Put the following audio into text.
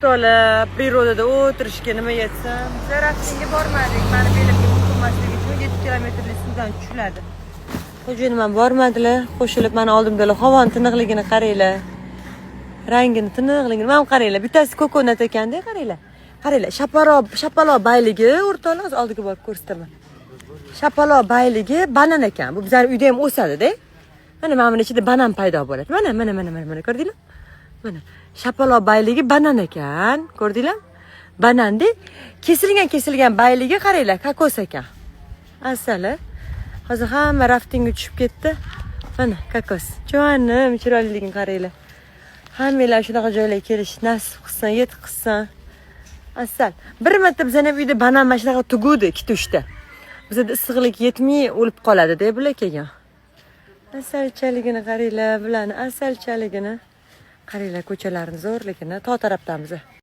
To'la prirodada o'tirishga nima yetsam? Raftingga bormadik. Mani belimga qo'ymasligi uchun 7 kilometrlik suvdan tushiladi. Xo'jayinim ham bormadilar. Qo'shilib mana oldimdalar. Havon tiniqligini qaranglar. Rangini tiniqligini ham qaranglar. Bittasi kokonat ekanda, qaranglar. Qaranglar, shapalo bayligi o'rtoqlar, hozir oldiga borib ko'rsataman. Shapalo bayligi banan ekan. Bu bizning uyda ham o'sadi-da. Mana buning ichida banan paydo bo'ladi. Mana ko'rdinglar? Mana shapalo bayligi banan ekan, ko'rdinglar? Bananda kesilgan bayligi qaranglar, kokos ekan. Asali. Hozir hamma raftingga tushib ketdi. Mana kokos. Jonim, chiroyliligini qaranglar. Hammalar shunaqa joylarga kelish nasib qilsin, yetib qilsin. Asal. Bir marta bizning uyda banan mana shunaqa tugudi 2-3 ta. Bizda issiqlik yetmay o'lib qoladi-da bular kelgan. Asalchaligini qaranglar, bularni asalchaligini. Qaranglar ko'chalarni zo'rligini, to tarafdamiz.